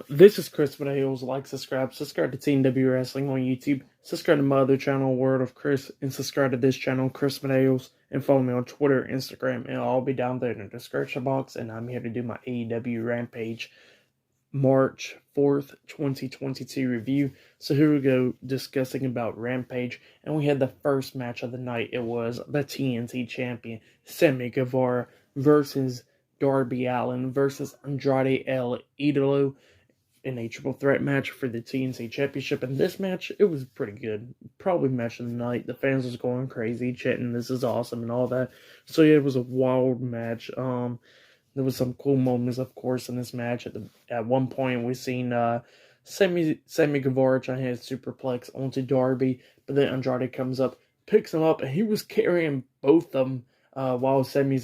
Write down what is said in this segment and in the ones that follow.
This is Chris Videos. Like, subscribe to TNW Wrestling on YouTube. Subscribe to my other channel, Word of Chris, and subscribe to this channel, Chris Videos, and follow me on Twitter, Instagram, and I'll be down there in the description box. And I'm here to do my AEW Rampage March 4th, 2022 review. So here we go, discussing about Rampage, and we had the first match of the night. It was the TNT champion, Sammy Guevara, versus Darby Allin versus Andrade El Idolo in a triple threat match for the TNT Championship. And this match, it was pretty good. Probably match of the night. The fans was going crazy, chanting, "This is awesome," and all that. So yeah, it was a wild match. There was some cool moments, of course, in this match. At one point, we seen Sammy Guevara trying to hit a superplex onto Darby, but then Andrade comes up, picks him up, and he was carrying both of them while Sammy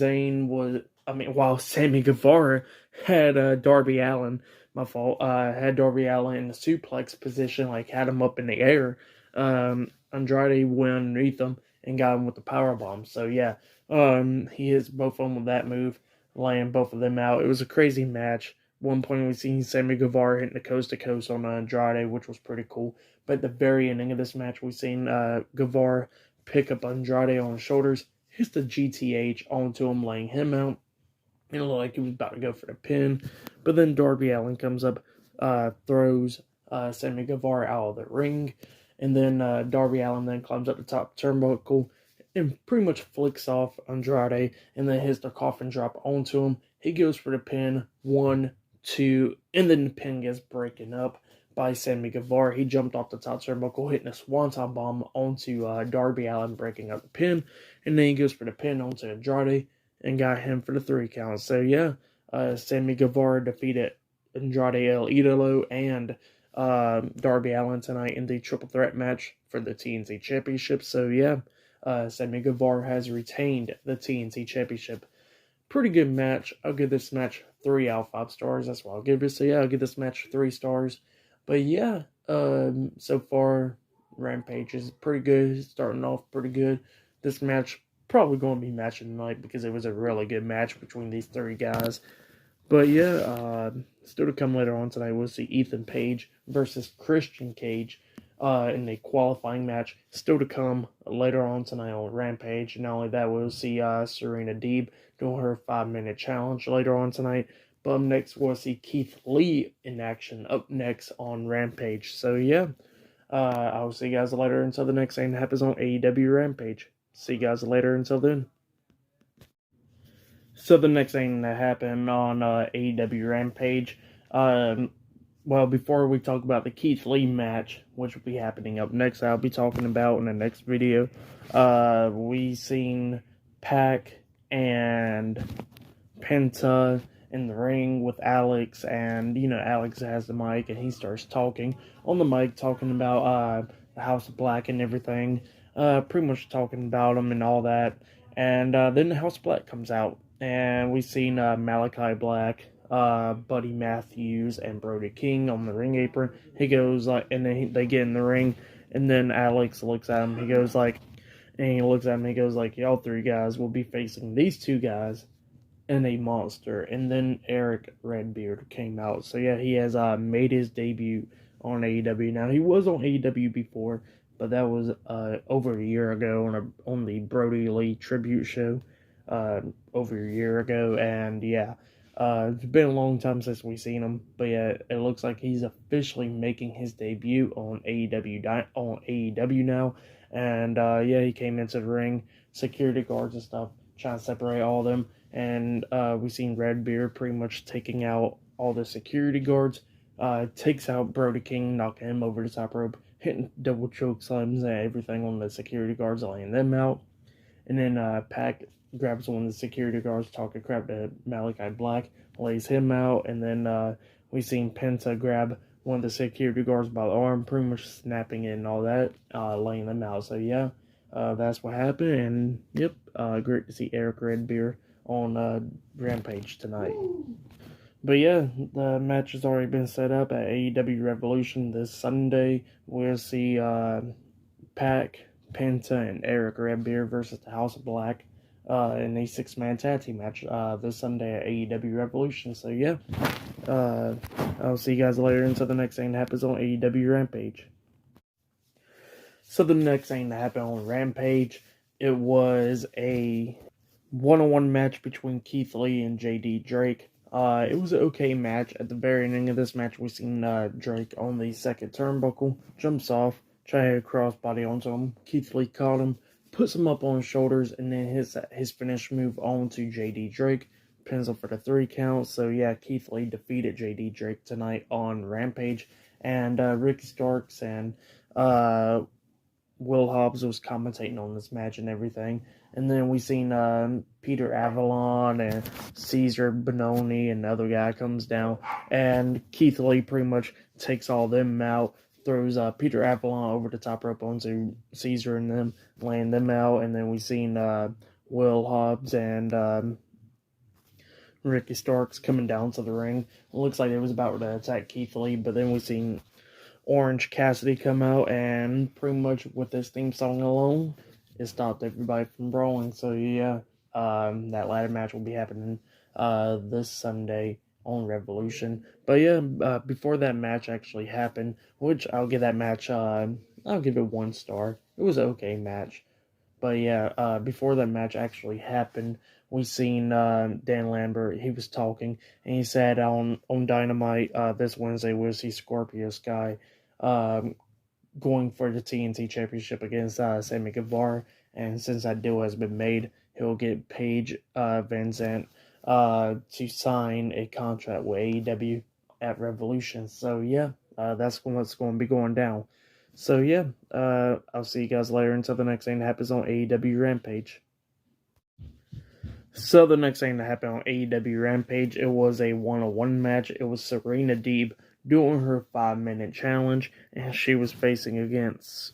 Guevara had Darby Allin. My fault. Had Darby Allin in the suplex position, like had him up in the air. Andrade went underneath him and got him with the powerbomb. So yeah, he hits both of them with that move, laying both of them out. It was a crazy match. One point we seen Sammy Guevara hitting the coast to coast on Andrade, which was pretty cool. But at the very ending of this match, we seen Guevara pick up Andrade on his shoulders, hits the GTH onto him, laying him out. It looked like he was about to go for the pin, but then Darby Allin comes up, throws Sammy Guevara out of the ring, and then Darby Allin then climbs up the top turnbuckle and pretty much flicks off Andrade, and then hits the coffin drop onto him. He goes for the pin, 1, 2, and then the pin gets broken up by Sammy Guevara. He jumped off the top turnbuckle, hitting a swanton bomb onto Darby Allin, breaking up the pin, and then he goes for the pin onto Andrade and got him for the 3 count. So yeah, Sammy Guevara defeated Andrade El Idolo and Darby Allin tonight in the triple threat match for the TNT Championship. So yeah, Sammy Guevara has retained the TNT Championship. Pretty good match. I'll give this match 3 out of 5 stars. That's what I'll give it. So yeah, I'll give this match 3 stars. But yeah, so far Rampage is pretty good. Starting off pretty good. This match probably going to be match of the night because it was a really good match between these 3 guys. But yeah, still to come later on tonight, we'll see Ethan Page versus Christian Cage in a qualifying match. Still to come later on tonight on Rampage. And not only that, we'll see Serena Deeb doing her 5-minute challenge later on tonight. But up next, we'll see Keith Lee in action up next on Rampage. So yeah, I'll see you guys later until the next thing that happens on AEW Rampage. See you guys later until then. So the next thing that happened on AEW Rampage, well, before we talk about the Keith Lee match, which will be happening up next, I'll be talking about in the next video, we seen Pac and Penta in the ring with Alex, and Alex has the mic and he starts talking on the mic, talking about the House of Black and everything. Pretty much talking about them and all that. And then the House of Black comes out, and we've seen Malachi Black, Buddy Matthews, and Brody King on the ring apron. He goes and then they get in the ring, and then Alex looks at him. He goes y'all 3 guys will be facing these 2 guys and a monster. And then Erick Redbeard came out. So yeah, he has made his debut on AEW. Now, he was on AEW before, but that was over a year ago on the Brody Lee tribute show, over a year ago. And yeah, it's been a long time since we've seen him, but yeah, it looks like he's officially making his debut on AEW now. And yeah, he came into the ring, security guards and stuff, trying to separate all of them. And we've seen Redbeard pretty much taking out all the security guards. Takes out Brody King, knocking him over the top rope, hitting double choke slams and everything on the security guards, laying them out. And then Pac grabs one of the security guards, talking crap to Malachi Black, lays him out. And then we've seen Penta grab one of the security guards by the arm, pretty much snapping it and all that, laying them out. So yeah, that's what happened. And yep, great to see Erick Redbeard on Rampage tonight. But yeah, the match has already been set up at AEW Revolution this Sunday. We'll see Pac, Penta, and Erick Redbeard versus the House of Black. in a 6-man tag team match this Sunday at AEW Revolution. So yeah, I'll see you guys later until the next thing that happens on AEW Rampage. So the next thing that happened on Rampage, it was a one-on-one match between Keith Lee and JD Drake. It was an okay match. At the very ending of this match, we seen Drake on the second turnbuckle, jumps off, try to crossbody onto him. Keith Lee caught him, puts him up on his shoulders, and then his finish move on to JD Drake. Pins him for the 3 count. So yeah, Keith Lee defeated JD Drake tonight on Rampage. And Ricky Starks and Will Hobbs was commentating on this match and everything. And then we seen Peter Avalon and Caesar Bononi and another guy comes down. And Keith Lee pretty much takes all them out, throws Peter Avalon over the top rope onto Caesar and them, laying them out. And then we seen Will Hobbs and Ricky Starks coming down to the ring. It looks like it was about to attack Keith Lee, but then we seen Orange Cassidy come out, and pretty much with this theme song alone, it stopped everybody from brawling. So yeah, that ladder match will be happening this Sunday on Revolution. But yeah, before that match actually happened, which I'll give that match, I'll give it 1 star. It was an okay match. But yeah, before that match actually happened, we seen Dan Lambert. He was talking, and he said on Dynamite this Wednesday we'll see Scorpio Sky going for the TNT Championship against Sammy Guevara. And since that deal has been made, he'll get Paige Van Zandt to sign a contract with AEW at Revolution. So yeah, that's what's going to be going down. So yeah, I'll see you guys later until the next thing that happens on AEW Rampage. So the next thing that happened on AEW Rampage, it was a one-on-one match. It was Serena Deeb doing her 5-minute challenge, and she was facing against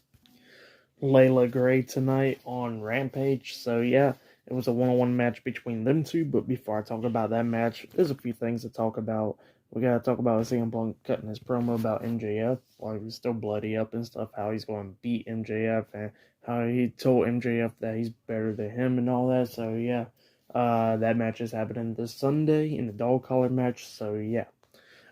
Layla Gray tonight on Rampage. So yeah, it was a one-on-one match between them two. But before I talk about that match, there's a few things to talk about. We gotta talk about CM Punk cutting his promo about MJF while he was still bloody up and stuff, how he's going to beat MJF and how he told MJF that he's better than him and all that. So yeah, that match is happening this Sunday in the dog collar match. So yeah,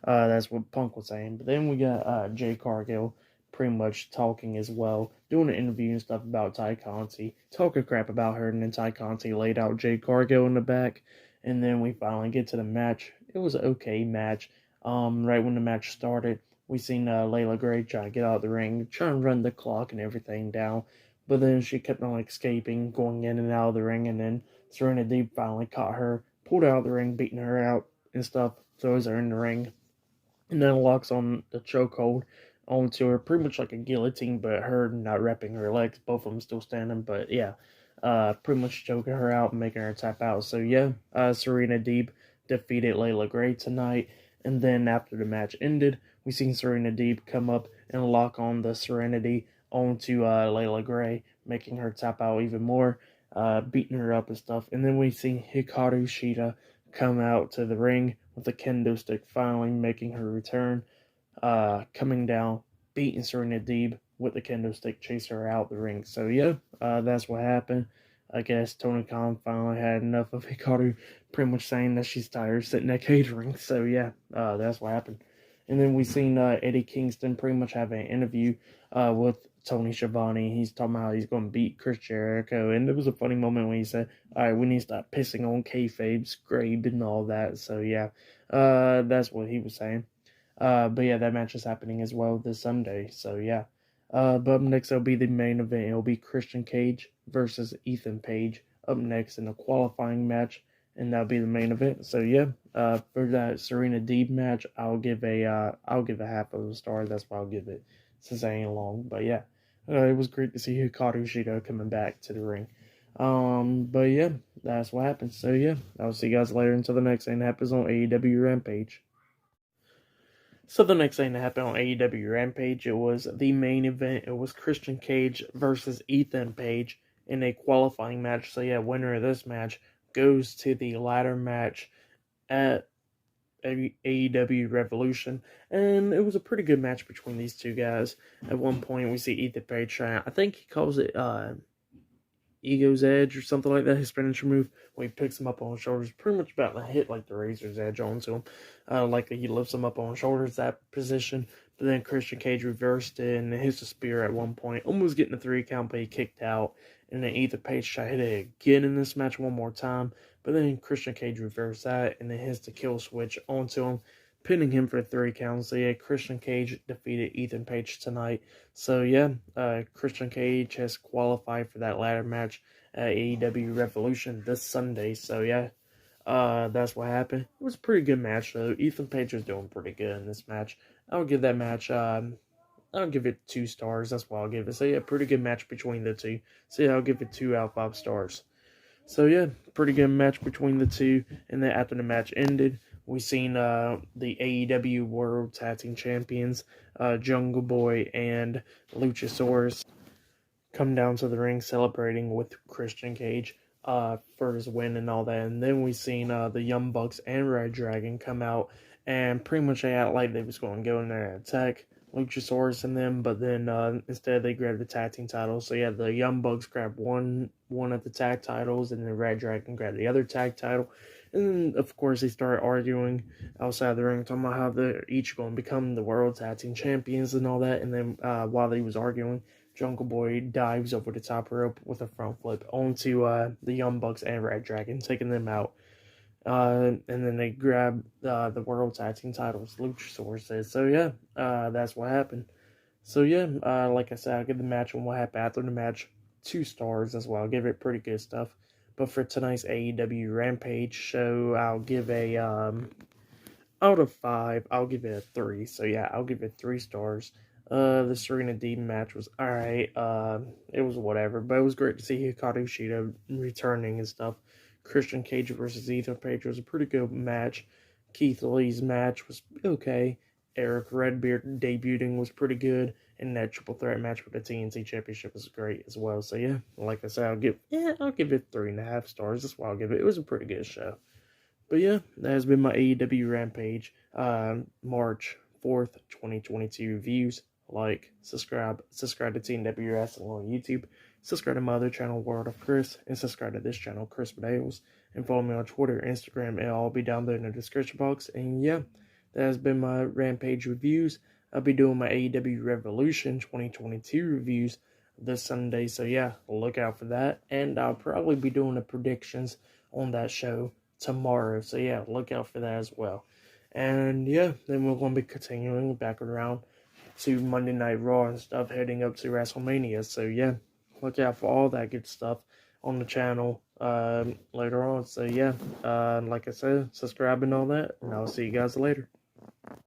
that's what Punk was saying. But then we got Jay Cargill pretty much talking as well, doing an interview and stuff about Ty Conti, talking crap about her, and then Ty Conti laid out Jay Cargill in the back. And then we finally get to the match. It was an okay match. Right when the match started, we seen Layla Gray try to get out of the ring, try and run the clock and everything down. But then she kept on escaping, going in and out of the ring, and then Serena Deeb finally caught her, pulled her out of the ring, beating her out and stuff, throws her in the ring, and then locks on the chokehold onto her, pretty much like a guillotine, but her not wrapping her legs, both of them still standing, but yeah, pretty much choking her out and making her tap out. So yeah, Serena Deeb defeated Layla Gray tonight, and then after the match ended, we seen Serena Deeb come up and lock on the Serenity onto Layla Gray, making her tap out even more, beating her up and stuff. And then we seen Hikaru Shida come out to the ring with the kendo stick, finally making her return, coming down, beating Serena Deeb with the kendo stick, chase her out the ring. So yeah, that's what happened. I guess Tony Khan finally had enough of Hikaru, pretty much saying that she's tired sitting at catering. So yeah, that's what happened. And then we seen Eddie Kingston pretty much have an interview with Tony Schiavone. He's talking about how he's going to beat Chris Jericho. And there was a funny moment when he said, all right, we need to stop pissing on kayfabe, Scrape, and all that. So yeah, that's what he was saying. But yeah, that match is happening as well this Sunday. So yeah. But up next, it'll be the main event. It'll be Christian Cage versus Ethan Page up next in a qualifying match, and that'll be the main event. So yeah, for that Serena Deeb match, I'll give a half of a star. That's what I'll give it, since I ain't long. But yeah, it was great to see Hikaru Shida coming back to the ring. But yeah, that's what happened. So yeah, I'll see you guys later until the next thing that happens on AEW Rampage. So the next thing that happened on AEW Rampage, it was the main event. It was Christian Cage versus Ethan Page in a qualifying match. So yeah, winner of this match goes to the ladder match at AEW Revolution. And it was a pretty good match between these two guys. At one point, we see Ethan Page trying, I think he calls it Ego's Edge or something like that, his signature move, when he picks him up on his shoulders, pretty much about to hit like the Razor's Edge onto him. Like he lifts him up on his shoulders, that position. But then Christian Cage reversed it and hits a spear at one point, almost getting a 3 count, but he kicked out. And then Ethan Page tried to hit it again in this match one more time. But then Christian Cage reversed that and then hits the kill switch onto him, pinning him for 3 counts. So yeah, Christian Cage defeated Ethan Page tonight. So yeah, Christian Cage has qualified for that ladder match at AEW Revolution this Sunday. So yeah, that's what happened. It was a pretty good match though. Ethan Page was doing pretty good in this match. I'll give that match, I'll give it 2 stars. That's what I'll give it. So yeah, pretty good match between the two. So yeah, I'll give it 2 out of 5 stars. So yeah, pretty good match between the two. And then after the match ended, we seen the AEW World Tag Team Champions, Jungle Boy and Luchasaurus, come down to the ring celebrating with Christian Cage for his win and all that. And then we seen the Young Bucks and Red Dragon come out, and pretty much they act like they was going to go in there and attack Luchasaurus and them, but then instead they grabbed the tag team titles. So yeah, the Young Bucks grabbed one of the tag titles, and then Red Dragon grabbed the other tag title. And then, of course, they started arguing outside the ring, talking about how they're each going to become the World Tag Team Champions and all that. And then while they was arguing, Jungle Boy dives over the top rope with a front flip onto the Young Bucks and Red Dragon, taking them out. And then they grab the World Tag Team titles, Luchasaurus says. So yeah, that's what happened. So yeah, like I said, I'll give the match and what happened after the match 2 stars as well. I'll give it pretty good stuff. But for tonight's AEW Rampage show, I'll give a, out of 5, I'll give it a 3. So yeah, I'll give it 3 stars. The Serena Deeb match was alright. It was whatever, but it was great to see Hikaru Shida returning and stuff. Christian Cage versus Ethan Page was a pretty good match. Keith Lee's match was okay. Erick Redbeard debuting was pretty good. And that triple threat match with the TNT Championship was great as well. So yeah, like I said, I'll give it 3.5 stars. That's why I'll give it. It was a pretty good show. But yeah, that has been my AEW Rampage March 4th, 2022 reviews. Like, subscribe to TNW Wrestling on YouTube. Subscribe to my other channel, World of Chris, and subscribe to this channel, Chris Medeiros. And follow me on Twitter, Instagram, and I'll be down there in the description box. And yeah, that has been my Rampage reviews. I'll be doing my AEW Revolution 2022 reviews this Sunday. So yeah, look out for that. And I'll probably be doing the predictions on that show tomorrow. So yeah, look out for that as well. And yeah, then we're going to be continuing back around to Monday Night Raw and stuff, heading up to WrestleMania. So yeah, look out for all that good stuff on the channel later on. So yeah, like I said, subscribe and all that, and I'll see you guys later.